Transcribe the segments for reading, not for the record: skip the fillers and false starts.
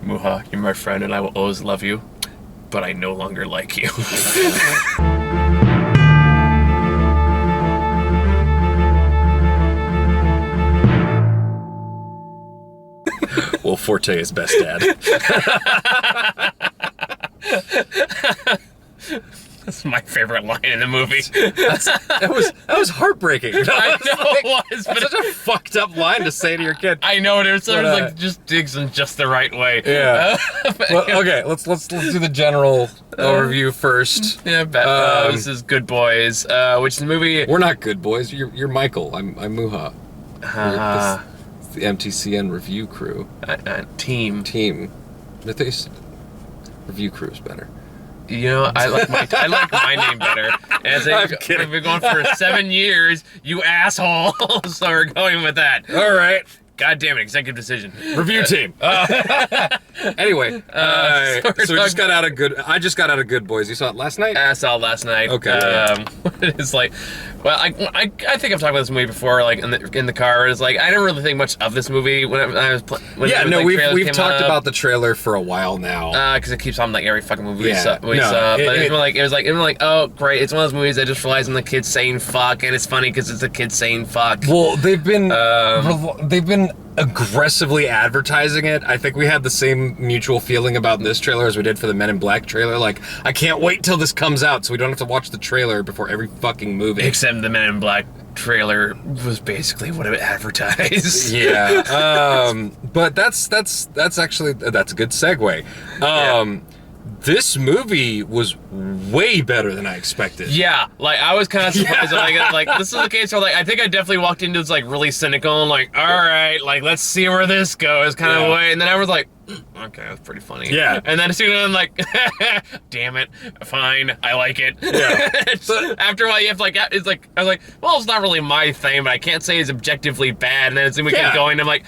Muha, you're my friend and I will always love you, but I no longer like you. Will Forte is best dad. That's my favorite line in the movie. That was heartbreaking. I know it was, but That's such a fucked up line to say to your kid. I know it was sort of like just digs in just the right way. Yeah. Well, okay, let's do the general overview first. Yeah, this is Good Boys, which is the movie. We're not good boys. You're Michael. I'm Muha. It's the MTCN review crew. Team. I think review crew is better. You know, I like my name better. As I've been going for 7 years, you asshole. So we're going with that. All right. God damn it, executive decision. Review team. Anyway, so we just got out of Good. I just got out of Good Boys. You saw it last night? I saw it last night. Okay. It's like, well, I think I've talked about this movie before, like in the car. It's like I didn't really think much of this movie when I was playing. We've talked about the trailer for a while now. Because it keeps on like every fucking movie. Yeah. But it was like, oh great, it's one of those movies that just relies on the kids saying fuck, and it's funny because it's the kids saying fuck. Well, they've been aggressively advertising it. I think we had the same mutual feeling about this trailer as we did for the Men in Black trailer. Like, I can't wait till this comes out so we don't have to watch the trailer before every fucking movie. Except the Men in Black trailer was basically what it advertised. Yeah. But that's a good segue. This movie was way better than I expected. Yeah, like I was kind of surprised. like this is the case where like I think I definitely walked into this like really cynical and like, all right, like let's see where this goes kind of way, and then I was like, okay, that's pretty funny. Yeah. And then as soon as I'm like, damn it, fine, I like it. Yeah. But after a while, you have to like, it's like I was like, well, it's not really my thing, but I can't say it's objectively bad. And then as soon as we get going, I'm like,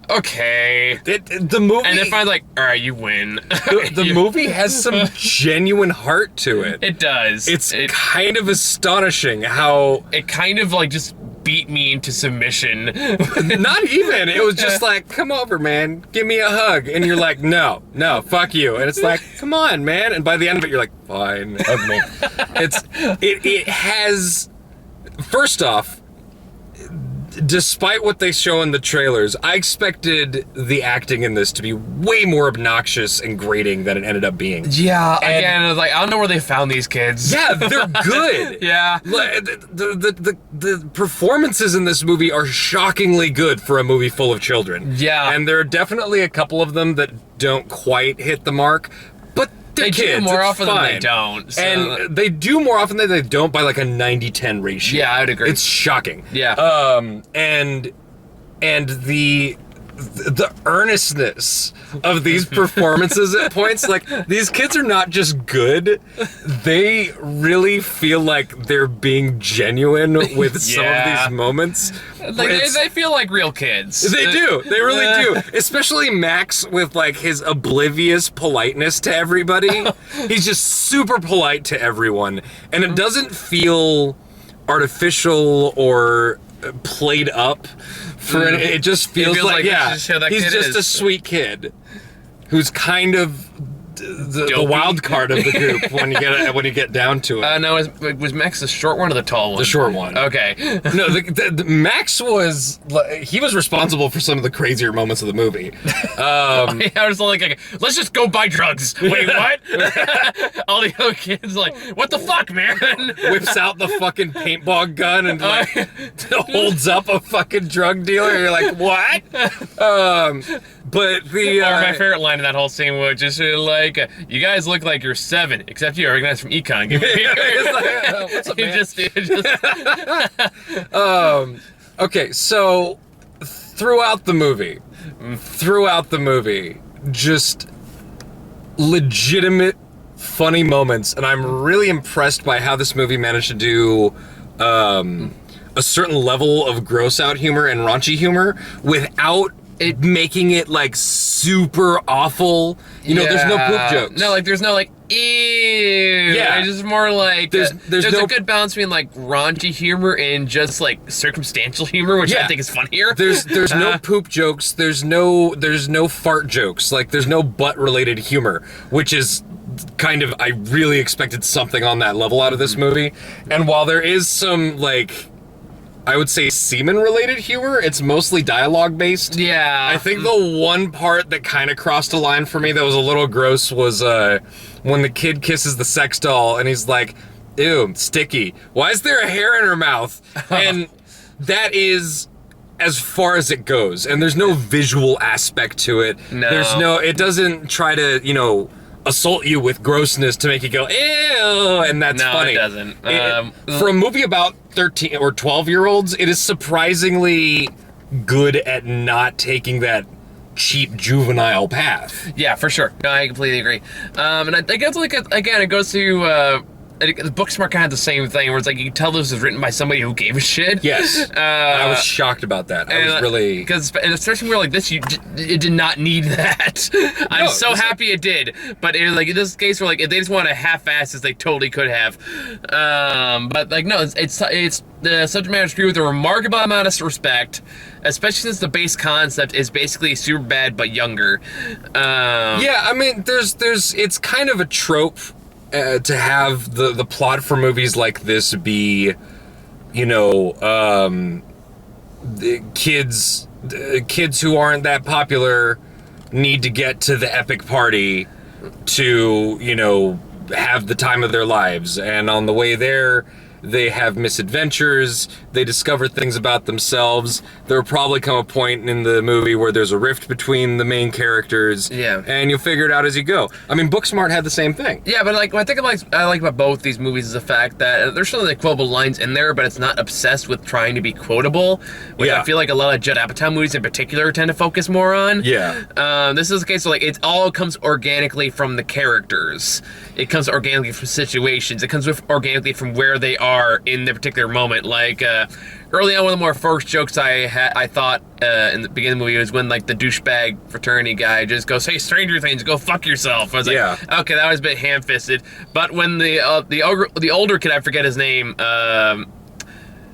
okay. The movie, and then finally like, all right, you win. The movie has some genuine heart to it. It does. It's kind of astonishing how it kind of like just beat me into submission. Not even. It was just like, come over, man, give me a hug, and you're like, no, fuck you, and it's like, come on, man, and by the end of it, you're like, fine, hug me. It has. First off, despite what they show in the trailers, I expected the acting in this to be way more obnoxious and grating than it ended up being. Yeah, again, I was like, I don't know where they found these kids. Yeah, they're good. Yeah. The performances in this movie are shockingly good for a movie full of children. Yeah. And there are definitely a couple of them that don't quite hit the mark, but they're kids. Do more it's often fine. than they don't. So. And they do more often than they don't by like a 90-10 ratio. Yeah, I would agree. It's shocking. Yeah. And the earnestness of these performances at points, like, these kids are not just good, they really feel like they're being genuine with some of these moments. Like, they feel like real kids. They do. They really do. Especially Max with, like, his oblivious politeness to everybody. He's just super polite to everyone. And it doesn't feel artificial or played up. It just feels like he's just a sweet kid who's kind of the wild card of the group when you get down to it. No, was Max the short one or the tall one? The short one. Okay. No, the Max was responsible for some of the crazier moments of the movie. I was like, okay, let's just go buy drugs. Wait, what? All the other kids like, what the fuck, man? Whips out the fucking paintball gun and like holds up a fucking drug dealer. You're like, what? But my favorite line in that whole scene was just like, you guys look like you're 7, except you recognize from econ. Give me a beer. What's up, man? Okay, so throughout the movie, just legitimate funny moments, and I'm really impressed by how this movie managed to do a certain level of gross out humor and raunchy humor without making it like super awful. You know, there's no poop jokes. No, like there's no like ew. Yeah. It's just more like there's no a good balance between like raunchy humor and just like circumstantial humor, which I think is funnier. There's no poop jokes. There's no fart jokes. Like there's no butt related humor, which is kind of, I really expected something on that level out of this movie. And while there is some like, I would say semen-related humor, it's mostly dialogue-based. Yeah. I think the one part that kind of crossed a line for me that was a little gross was when the kid kisses the sex doll and he's like, ew, sticky. Why is there a hair in her mouth? And that is as far as it goes. And there's no visual aspect to it. No. It doesn't try to, you know, assault you with grossness to make you go, ew, and that's funny. No, it doesn't. For a movie about 13 or 12-year-olds, it is surprisingly good at not taking that cheap juvenile path. Yeah, for sure. No, I completely agree. And I guess, like, again, it goes to... the Booksmart kind of had the same thing, where it's like you can tell this was written by somebody who gave a shit. Yes, I was shocked about that. I was really because especially where like this, it did not need that. I'm so happy it did, but it was like in this case where like if they just want to half-ass this, they totally could have. But like no, it's the subject matter is treated with a remarkable amount of respect, especially since the base concept is basically Superbad but younger. Yeah, I mean, there's it's kind of a trope. To have the plot for movies like this be, you know, the kids who aren't that popular need to get to the epic party to, you know, have the time of their lives. And on the way there, they have misadventures, they discover things about themselves. There'll probably come a point in the movie where there's a rift between the main characters. Yeah. And you'll figure it out as you go. I mean, Booksmart had the same thing. Yeah, but like, what I like about both these movies is the fact that there's some of the quotable lines in there, but it's not obsessed with trying to be quotable, which I feel like a lot of Judd Apatow movies in particular tend to focus more on. Yeah. This is the case where like it all comes organically from the characters. It comes organically from situations. It comes organically from where they are in the particular moment. Like early on, one of the more first jokes I thought in the beginning of the movie was when like the douchebag fraternity guy just goes, "Hey, Stranger Things, go fuck yourself." I was like, okay, that was a bit ham-fisted. But when the older kid, I forget his name,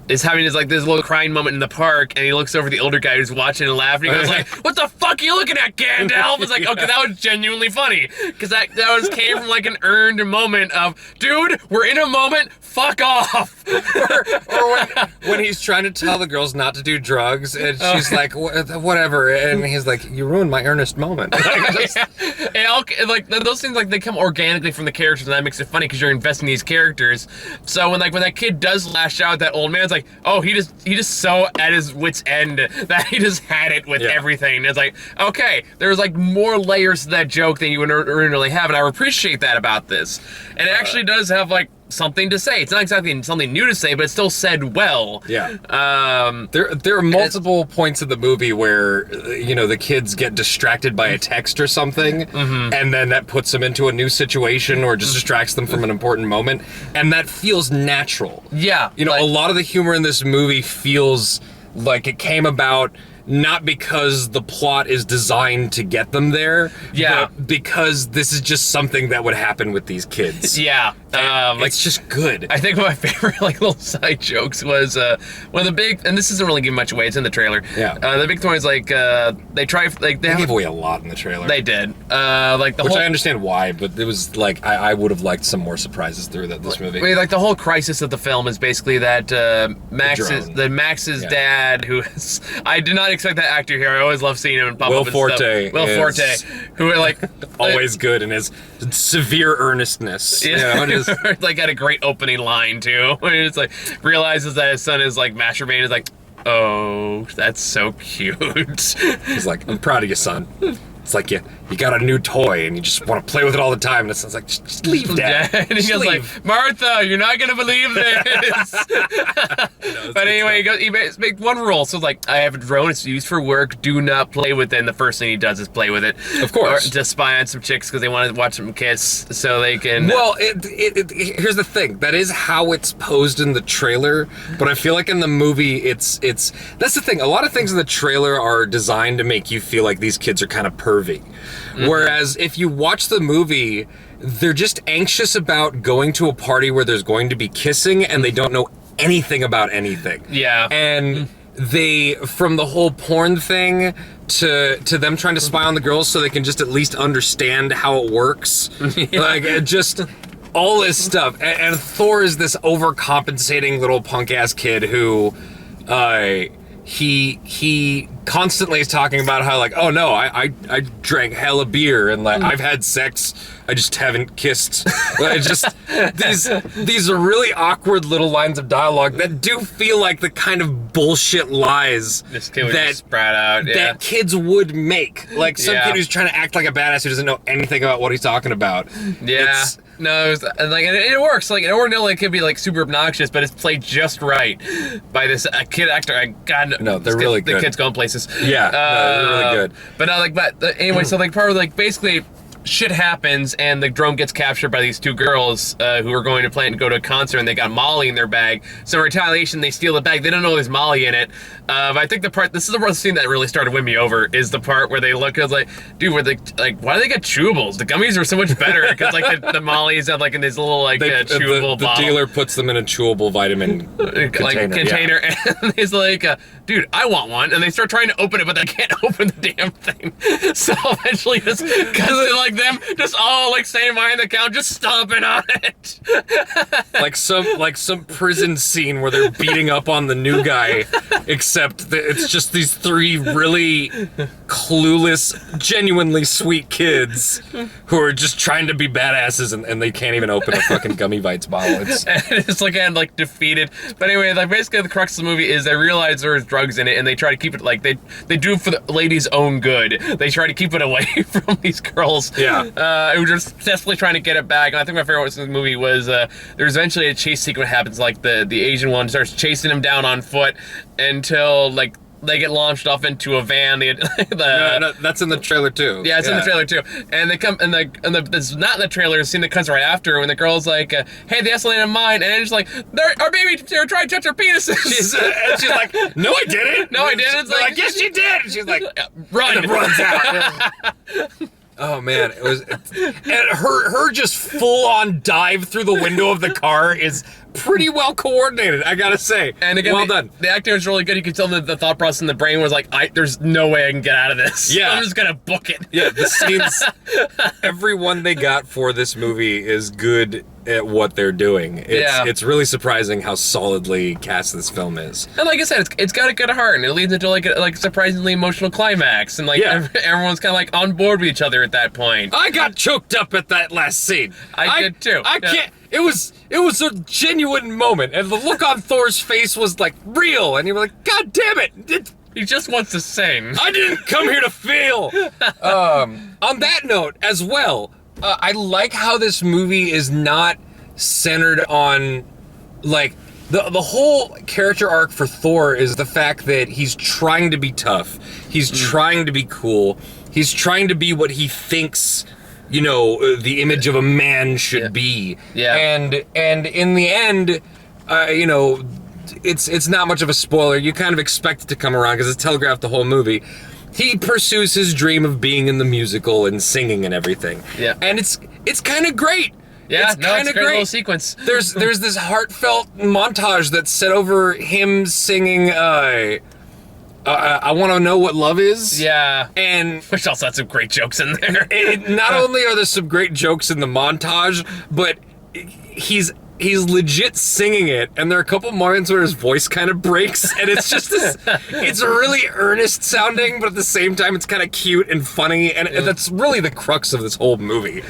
is having this little crying moment in the park, and he looks over the older guy who's watching and laughing. He goes like, "What the fuck are you looking at, Gandalf?" It's like, okay, that was genuinely funny because that came from like an earned moment of, dude, we're in a moment, fuck off. or when he's trying to tell the girls not to do drugs, and she's like, whatever, and he's like, you ruined my earnest moment. Like those things, like they come organically from the characters, and that makes it funny because you're investing in these characters. So when that kid does lash out at that old man, it's like, oh, he just so at his wit's end that he just had it with everything. And it's like, okay, there's like more layers to that joke than you would originally have, and I appreciate that about this. And it actually does have like something to say. It's not exactly something new to say, but it's still said well. Yeah. There are multiple points in the movie where, you know, the kids get distracted by a text or something, and then that puts them into a new situation or just distracts them from an important moment, and that feels natural. Yeah. You know, a lot of the humor in this movie feels like it came about not because the plot is designed to get them there, but because this is just something that would happen with these kids. Yeah. It's just good. I think one of my favorite like little side jokes was one of the big, and this doesn't really give much away, it's in the trailer. Yeah. The big thing is like they gave away a lot in the trailer. They did. Which I understand why, but it was like I would have liked some more surprises through this movie. Like the whole crisis of the film is basically that Max's dad, who is, I did not expect that actor here. I always love seeing him pop up and stuff. Will Forte, who like always good in his severe earnestness. Yeah. You know, like had a great opening line too, when it's like realizes that his son is like masturbating. Is like, oh, that's so cute. He's like, I'm proud of you, son. It's like you got a new toy and you just want to play with it all the time, and it sounds like just leave, Dad. And he goes like, Martha, you're not gonna believe this. But anyway, he makes one rule. So like, I have a drone. It's used for work. Do not play with it. And the first thing he does is play with it. Of course. Or to spy on some chicks because they want to watch them kiss, so they can. Well, here's the thing. That is how it's posed in the trailer, but I feel like in the movie, it's that's the thing. A lot of things in the trailer are designed to make you feel like these kids are kind of pervy. Whereas if you watch the movie, they're just anxious about going to a party where there's going to be kissing and they don't know anything about anything. Yeah. And they, from the whole porn thing to them trying to spy on the girls so they can just at least understand how it works. Yeah. Like, just all this stuff. And Thor is this overcompensating little punk ass kid who, he constantly is talking about how like, oh no, I drank hella beer and like I've had sex, I just haven't kissed. Like, just these are really awkward little lines of dialogue that do feel like the kind of bullshit lies this kid would just sprout out. That kids would make. Like some kid who's trying to act like a badass who doesn't know anything about what he's talking about. Yeah. No, it works. Like, ordinarily it could be like super obnoxious, but it's played just right by this kid actor. They're really good. The kid's going places. Yeah, they're really good. But anyway, so like part of like basically shit happens and the drone gets captured by these two girls who are going to plan to go to a concert, and they got Molly in their bag. So in retaliation, they steal the bag. They don't know there's Molly in it. But I think this is the scene that really started winning me over, is the part where they look, I was like, dude, why do they get chewables? The gummies were so much better because like the Mollies have like in this little like chewable the bottle. dealer puts them in a chewable vitamin container. And he's like, dude, I want one. And they start trying to open it, but they can't open the damn thing. So eventually, just because like them just all like staying behind the counter, just stomping on it. like some prison scene where they're beating up on the new guy, except that it's just these three really clueless, genuinely sweet kids who are just trying to be badasses, and they can't even open a fucking Gummy Bites bottle. It's like defeated. But anyway, like basically the crux of the movie is they realize there's drugs in it, and they try to keep it like they do it for the lady's own good. They try to keep it away from these girls. Yeah. Who are just desperately trying to get it back. And I think my favorite part of the movie was there's eventually a chase sequence happens, like the Asian one starts chasing him down on foot until like they get launched off into a van. No, that's in the trailer too. Yeah, it's in the trailer too. And they come, and this is not in the trailer. The scene that comes right after when the girl's like, "Hey, they escalated mine," and it's like, "Our baby, they're trying to touch our penises." She's like, "No, I didn't. No, I didn't." It's like, "Yes, you did." And she's like, "Run!" And runs out. Oh man, it was, and her just full on dive through the window of the car is pretty well coordinated, I gotta say. And again, well done. The acting was really good. You could tell the thought process in the brain was like, there's no way I can get out of this. Yeah. I'm just gonna book it. Yeah, the scenes, everyone they got for this movie is good at what they're doing. It's really surprising how solidly cast this film is. And like I said, it's got a good heart, and it leads into like a surprisingly emotional climax, and like everyone's kind of like on board with each other at that point. I got choked up at that last scene. I did too. I can't. It was a genuine moment, and the look on Thor's face was like real, and you were like, God damn it! He just wants to sing. I didn't come here to feel. On that note, as well, I like how this movie is not centered on, like, the whole character arc for Thor is the fact that he's trying to be tough. He's trying to be cool. He's trying to be what he thinks, you know, the image of a man should be. Yeah. And in the end, you know, it's not much of a spoiler. You kind of expect it to come around because it's telegraphed the whole movie. He pursues his dream of being in the musical and singing and everything. Yeah. And it's kind of great. Yeah, it's kind of great. Little sequence. There's this heartfelt montage that's set over him singing I Want to Know What Love Is. Yeah. And which also had some great jokes in there. Not only are there some great jokes in the montage, but he's legit singing it, and there are a couple moments where his voice kind of breaks, and it's just this, it's really earnest sounding, but at the same time it's kind of cute and funny, and that's really the crux of this whole movie.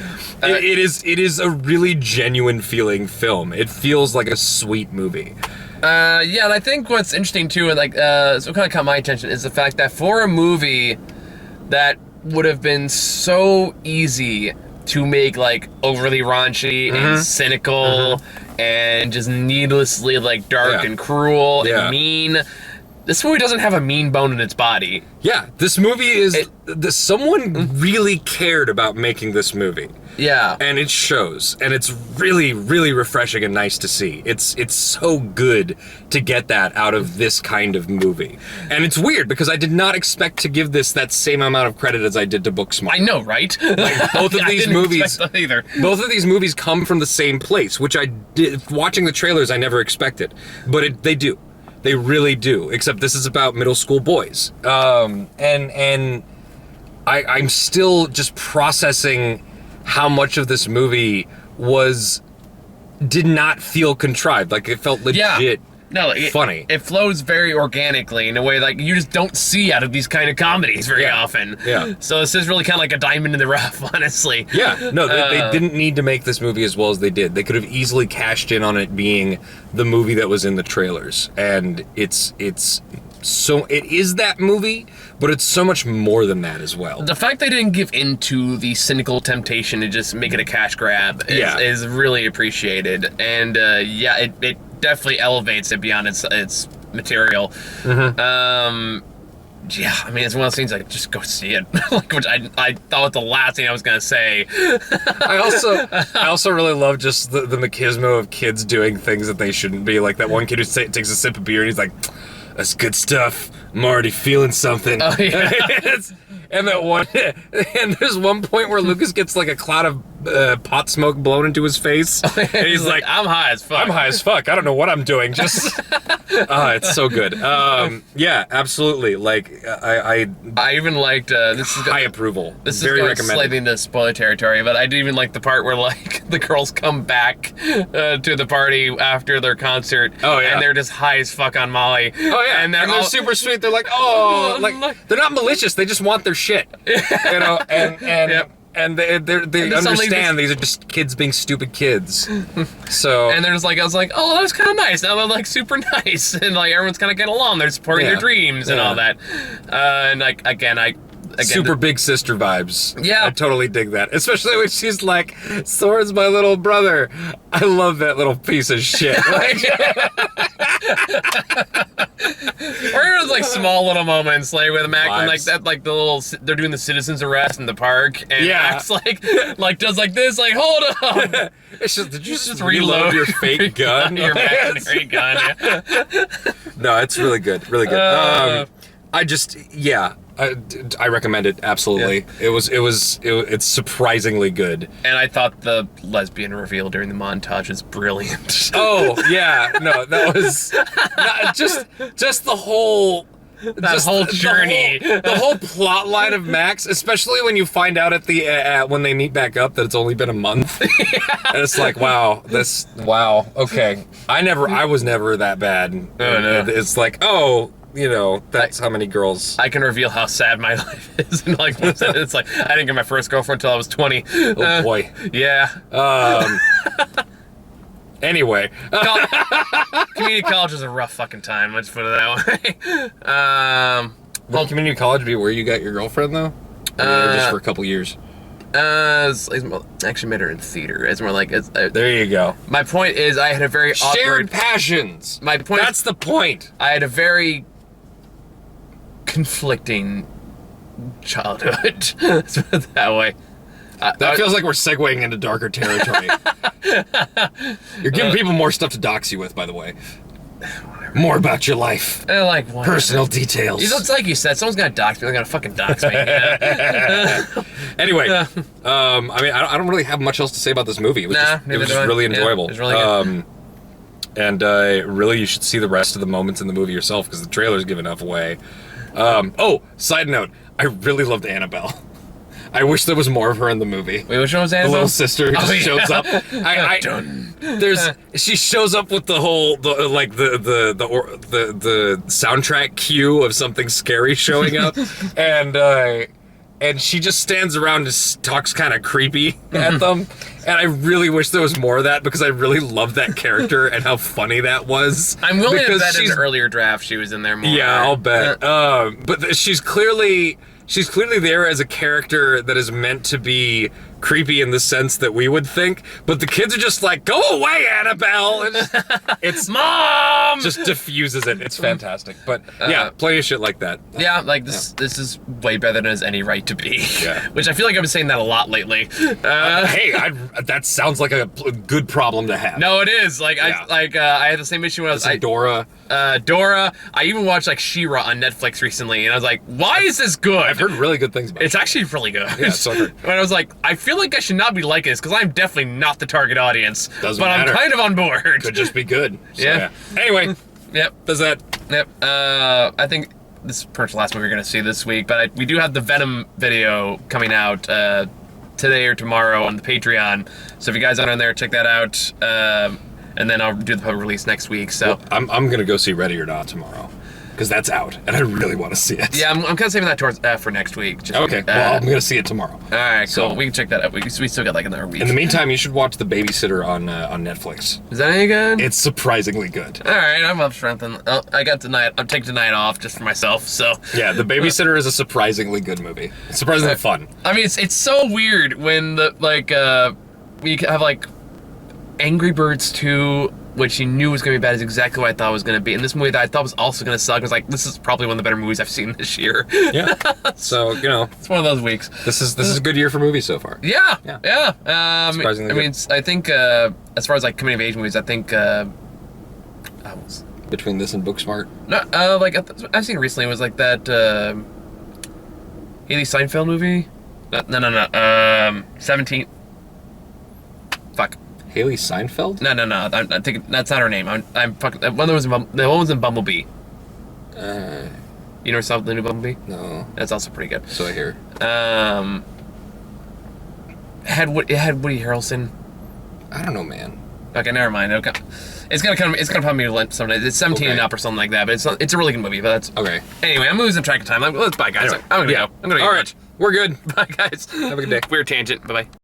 It is a really genuine feeling film. It feels like a sweet movie. Yeah, and I think what's interesting too, and like, so kind of caught my attention, is the fact that for a movie that would have been so easy to make like overly raunchy and cynical and just needlessly like dark and cruel and mean. This movie doesn't have a mean bone in its body. Yeah, this movie is... someone really cared about making this movie. Yeah. And it shows. And it's really, really refreshing and nice to see. It's so good to get that out of this kind of movie. And it's weird because I did not expect to give this that same amount of credit as I did to Booksmart. I know, right? Like, both of these movies... either. Both of these movies come from the same place, which I did... Watching the trailers, I never expected. But they do. They really do, except this is about middle school boys. And I'm still just processing how much of this movie did not feel contrived. Like, it felt legit funny. It flows very organically in a way like you just don't see out of these kind of comedies very often. Yeah. So this is really kind of like a diamond in the rough, honestly. Yeah. No, they didn't need to make this movie as well as they did. They could have easily cashed in on it being the movie that was in the trailers. And it is that movie, but it's so much more than that as well. The fact they didn't give into the cynical temptation to just make it a cash grab is really appreciated. And it definitely elevates it beyond its material. Yeah, I mean, it's one of those things like just go see it. Like, which I thought the last thing I was gonna say. I also really love just the machismo of kids doing things that they shouldn't be. Like that one kid who takes a sip of beer and he's like, "That's good stuff. I'm already feeling something." Oh, yeah. And there's one point where Lucas gets like a cloud of pot smoke blown into his face, and he's like, "I'm high as fuck. I'm high as fuck. I don't know what I'm doing. Just, it's so good." Yeah, absolutely. Like, I even liked this is high approval. This very is going recommended. slightly into spoiler territory, but I did even like the part where like the girls come back to the party after their concert. Oh yeah, and they're just high as fuck on Molly. Oh yeah, and they're super sweet. They're like, oh, like they're not malicious. They just want their shit, you know, and they understand these are just kids being stupid kids. So and there's like I was like, oh, that was kind of nice. Now they're like super nice, and like everyone's kind of getting along. They're supporting their dreams and all that. And like again, super big sister vibes. Yeah, I totally dig that, especially when she's like, "Soren's my little brother." I love that little piece of shit. Or there's like small little moments like with Mac and like that, like the little they're doing the citizens arrest in the park, and Mac's like does like this, like hold up. It's just, did you just reload your fake gun? Your imaginary gun. Yeah. No, it's really good, really good. I recommend it absolutely. Yeah. It's surprisly good. And I thought the lesbian reveal during the montage was brilliant. Oh yeah, no, that was just the whole. Whole journey, the whole plot line of Max, especially when you find out when they meet back up that it's only been a month, and it's like, wow, okay, I was never that bad. Oh, no. It's like, oh, you know, that's how many girls. I can reveal how sad my life is. And like, it's like I didn't get my first girlfriend until I was 20. Oh boy. Yeah. Anyway, community college is a rough fucking time. Let's put it that way. Will community college be where you got your girlfriend though? Or just for a couple years. Actually met her in theater. It's more like there you go. My point is, I had a very shared passions. My point. That's the point. I had a very conflicting childhood. Let's put it that way. That feels like we're segueing into darker territory. You're giving people more stuff to dox you with, by the way. More about your life. Like personal details. It's like you said, someone's gonna dox me. They're gonna fucking dox me. Anyway, I mean, I don't really have much else to say about this movie. It was just really enjoyable. It was really good. And really, you should see the rest of the moments in the movie yourself because the trailer's give enough away. Side note, I really loved Annabelle. I wish there was more of her in the movie. Wait, which one was Annabelle? The little sister who just shows up. She shows up with the whole the soundtrack cue of something scary showing up, and she just stands around and talks kind of creepy at them. And I really wish there was more of that because I really loved that character and how funny that was. I'm willing to bet in the earlier draft she was in there more. Yeah, I'll bet. But she's clearly she's clearly there as a character that is meant to be creepy in the sense that we would think, but the kids are just like, go away, Annabelle! And it's Mom! just diffuses it. It's fantastic. But yeah, plenty of shit like that. Yeah, like this is way better than it has any right to be. Yeah. Which I feel like I've been saying that a lot lately. Hey, that sounds like a good problem to have. No, it is. Like, Yeah. I had the same issue when I was... Dora. Dora. I even watched, like, She-Ra on Netflix recently, and I was like, why is this good? I've heard really good things about it. It's actually really good. Yeah, it's so good. And I was like, I feel like I should not be liking this, because I'm definitely not the target audience. Doesn't but matter. I'm kind of on board. Could just be good. So, Yeah. Anyway, Yep. does that... Yep. I think this is pretty much the last movie we're going to see this week, but we do have the Venom video coming out today or tomorrow on the Patreon. So if you guys aren't on there, check that out. And then I'll do the public release next week. So I'm going to go see Ready or Not tomorrow, because that's out, and I really want to see it. yeah, I'm kind of saving that towards for next week. Just, Okay, well, I'm going to see it tomorrow. All right, cool. So- We can check that out. We still got like another week. In the meantime, you should watch The Babysitter on Netflix. Is that any good? It's surprisingly good. All right, I'm up strength. I got tonight. I'm taking tonight off just for myself. So Yeah, The Babysitter is a surprisingly good movie. It's surprisingly fun. I mean, it's so weird when we have like Angry Birds 2, which you knew was going to be bad, is exactly what I thought it was going to be. And this movie that I thought was also going to suck, I was like, this is probably one of the better movies I've seen this year. Yeah. So, It's one of those weeks. this is a good year for movies so far. Yeah. Surprisingly I mean, good. I think as far as like coming of age movies, I think Between this and Booksmart. no, like I've seen recently was like that Haley Seinfeld movie. No. 17. Fuck. Haley Seinfeld? No. I'm thinking that's not her name. I'm fucking. The one was in Bumblebee. You never saw the new Bumblebee? No. That's also pretty good. So I hear. It had Woody Harrelson. I don't know, man. Okay, never mind. Okay. It's gonna come me someday. It's 17 and Okay. up or something like that. But it's a really good movie. But that's Okay. anyway. I'm losing track of time. Let's bye, guys. Anyway. I'm gonna go. I'm gonna All right. We're good. Bye, guys. Have a good day. Weird tangent. Bye bye.